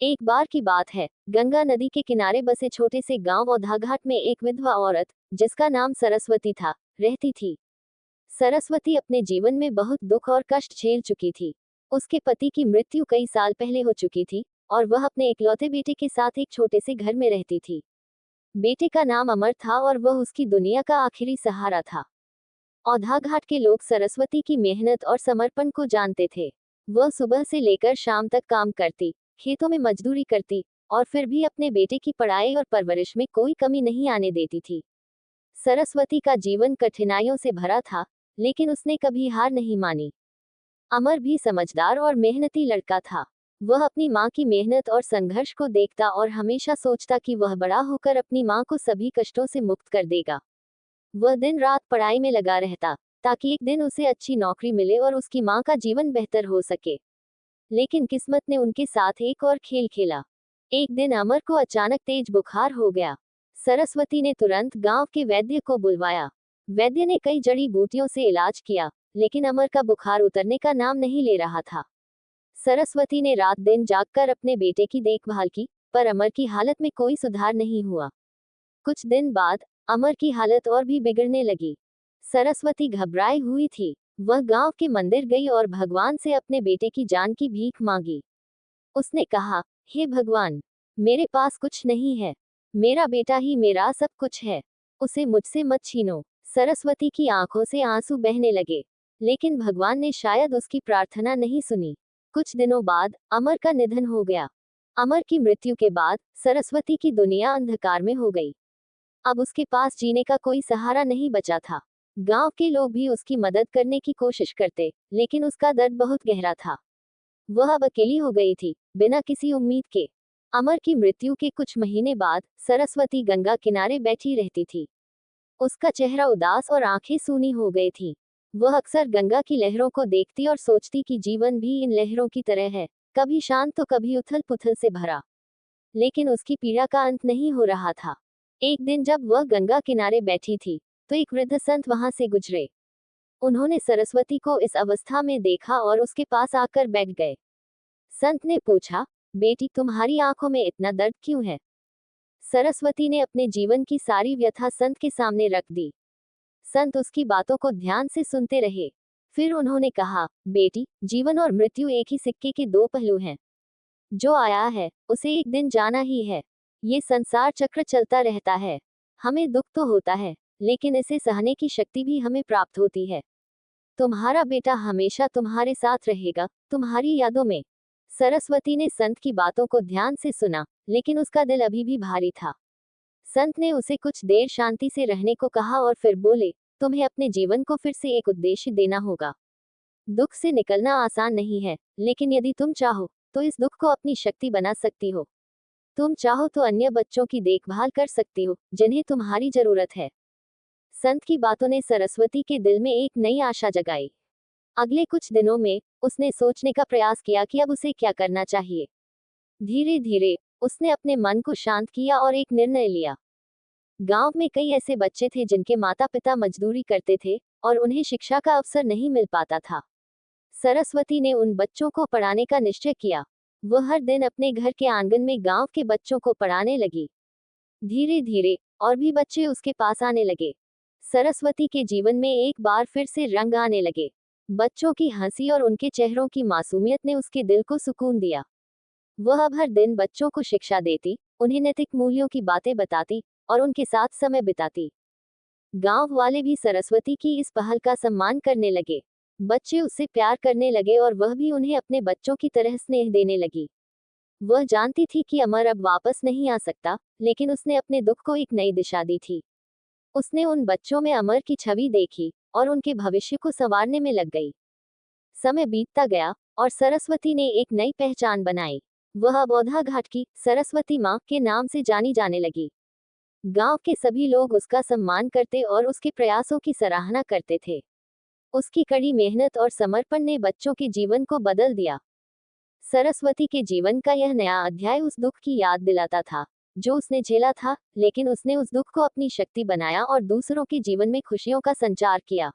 एक बार की बात है, गंगा नदी के किनारे बसे छोटे से गांव औधाघाट में एक विधवा औरत, जिसका नाम सरस्वती था, रहती थी। सरस्वती अपने जीवन में बहुत दुख और कष्ट झेल चुकी थी। उसके पति की मृत्यु कई साल पहले हो चुकी थी और वह अपने इकलौते बेटे के साथ एक छोटे से घर में रहती थी। बेटे का नाम अमर था और वह उसकी दुनिया का आखिरी सहारा था। औधाघाट के लोग सरस्वती की मेहनत और समर्पण को जानते थे। वह सुबह से लेकर शाम तक काम करती, खेतों में मजदूरी करती और फिर भी अपने बेटे की पढ़ाई और परवरिश में कोई कमी नहीं आने देती थी। सरस्वती का जीवन कठिनाइयों से भरा था, लेकिन उसने कभी हार नहीं मानी। अमर भी समझदार और मेहनती लड़का था। वह अपनी माँ की मेहनत और संघर्ष को देखता और हमेशा सोचता कि वह बड़ा होकर अपनी माँ को सभी कष्टों से मुक्त कर देगा। वह दिन रात पढ़ाई में लगा रहता, ताकि एक दिन उसे अच्छी नौकरी मिले और उसकी माँ का जीवन बेहतर हो सके। लेकिन किस्मत ने उनके साथ एक और खेल खेला। एक दिन अमर को अचानक तेज बुखार हो गया। सरस्वती ने तुरंत गांव के वैद्य को बुलवाया। वैद्य ने कई जड़ी बूटियों से इलाज किया, लेकिन अमर का बुखार उतरने का नाम नहीं ले रहा था। सरस्वती ने रात दिन जागकर अपने बेटे की देखभाल की, पर अमर की हालत में कोई सुधार नहीं हुआ। कुछ दिन बाद अमर की हालत और भी बिगड़ने लगी। सरस्वती घबराई हुई थी। वह गांव के मंदिर गई और भगवान से अपने बेटे की जान की भीख मांगी। उसने कहा, हे भगवान, मेरे पास कुछ नहीं है। मेरा बेटा ही मेरा सब कुछ है। उसे मुझसे मत छीनो। सरस्वती की आंखों से आंसू बहने लगे, लेकिन भगवान ने शायद उसकी प्रार्थना नहीं सुनी। कुछ दिनों बाद अमर का निधन हो गया। अमर की मृत्यु के बाद सरस्वती की दुनिया अंधकार में हो गई। अब उसके पास जीने का कोई सहारा नहीं बचा था। गांव के लोग भी उसकी मदद करने की कोशिश करते, लेकिन उसका दर्द बहुत गहरा था। वह अब अकेली हो गई थी, बिना किसी उम्मीद के। अमर की मृत्यु के कुछ महीने बाद सरस्वती गंगा किनारे बैठी रहती थी। उसका चेहरा उदास और आंखें सूनी हो गई थी। वह अक्सर गंगा की लहरों को देखती और सोचती कि जीवन भी इन लहरों की तरह है, कभी शांत तो कभी उथल पुथल से भरा। लेकिन उसकी पीड़ा का अंत नहीं हो रहा था। एक दिन जब वह गंगा किनारे बैठी थी, तो एक वृद्ध संत वहां से गुजरे। उन्होंने सरस्वती को इस अवस्था में देखा और उसके पास आकर बैठ गए। संत ने पूछा, बेटी, तुम्हारी आंखों में इतना दर्द क्यों है? सरस्वती ने अपने जीवन की सारी व्यथा संत के सामने रख दी। संत उसकी बातों को ध्यान से सुनते रहे। फिर उन्होंने कहा, बेटी, जीवन और मृत्यु एक ही सिक्के के दो पहलू हैं। जो आया है, उसे एक दिन जाना ही है। ये संसार चक्र चलता रहता है। हमें दुख तो होता है, लेकिन इसे सहने की शक्ति भी हमें प्राप्त होती है। तुम्हारा बेटा हमेशा तुम्हारे साथ रहेगा, तुम्हारी यादों में। सरस्वती ने संत की बातों को ध्यान से सुना, लेकिन उसका दिल अभी भी भारी था। संत ने उसे कुछ देर शांति से रहने को कहा और फिर बोले, तुम्हें अपने जीवन को फिर से एक उद्देश्य देना होगा। दुख से निकलना आसान नहीं है, लेकिन यदि तुम चाहो, तो इस दुख को अपनी शक्ति बना सकती हो। तुम चाहो तो अन्य बच्चों की देखभाल कर सकती हो, जिन्हें तुम्हारी जरूरत है। संत की बातों ने सरस्वती के दिल में एक नई आशा जगाई। अगले कुछ दिनों में उसने सोचने का प्रयास किया कि अब उसे क्या करना चाहिए। धीरे धीरे उसने अपने मन को शांत किया और एक निर्णय लिया। गांव में कई ऐसे बच्चे थे जिनके माता पिता मजदूरी करते थे और उन्हें शिक्षा का अवसर नहीं मिल पाता था। सरस्वती ने उन बच्चों को पढ़ाने का निश्चय किया। वह हर दिन अपने घर के आंगन में गांव के बच्चों को पढ़ाने लगी। धीरे धीरे और भी बच्चे उसके पास आने लगे। सरस्वती के जीवन में एक बार फिर से रंग आने लगे। बच्चों की हंसी और उनके चेहरों की मासूमियत ने उसके दिल को सुकून दिया। वह अब हर दिन बच्चों को शिक्षा देती, उन्हें नैतिक मूल्यों की बातें बताती और उनके साथ समय बिताती। गांव वाले भी सरस्वती की इस पहल का सम्मान करने लगे। बच्चे उससे प्यार करने लगे और वह भी उन्हें अपने बच्चों की तरह स्नेह देने लगी। वह जानती थी कि अमर अब वापस नहीं आ सकता, लेकिन उसने अपने दुख को एक नई दिशा दी थी। उसने उन बच्चों में अमर की छवि देखी और उनके भविष्य को संवारने में लग गई। समय बीतता गया और सरस्वती ने एक नई पहचान बनाई। वह अब औधा घाट की सरस्वती माँ के नाम से जानी जाने लगी। गांव के सभी लोग उसका सम्मान करते और उसके प्रयासों की सराहना करते थे। उसकी कड़ी मेहनत और समर्पण ने बच्चों के जीवन को बदल दिया। सरस्वती के जीवन का यह नया अध्याय उस दुख की याद दिलाता था जो उसने झेला था, लेकिन उसने उस दुख को अपनी शक्ति बनाया और दूसरों के जीवन में खुशियों का संचार किया।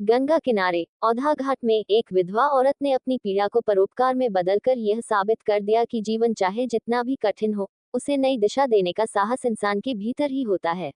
गंगा किनारे औधा घाट में एक विधवा औरत ने अपनी पीड़ा को परोपकार में बदलकर यह साबित कर दिया कि जीवन चाहे जितना भी कठिन हो, उसे नई दिशा देने का साहस इंसान के भीतर ही होता है।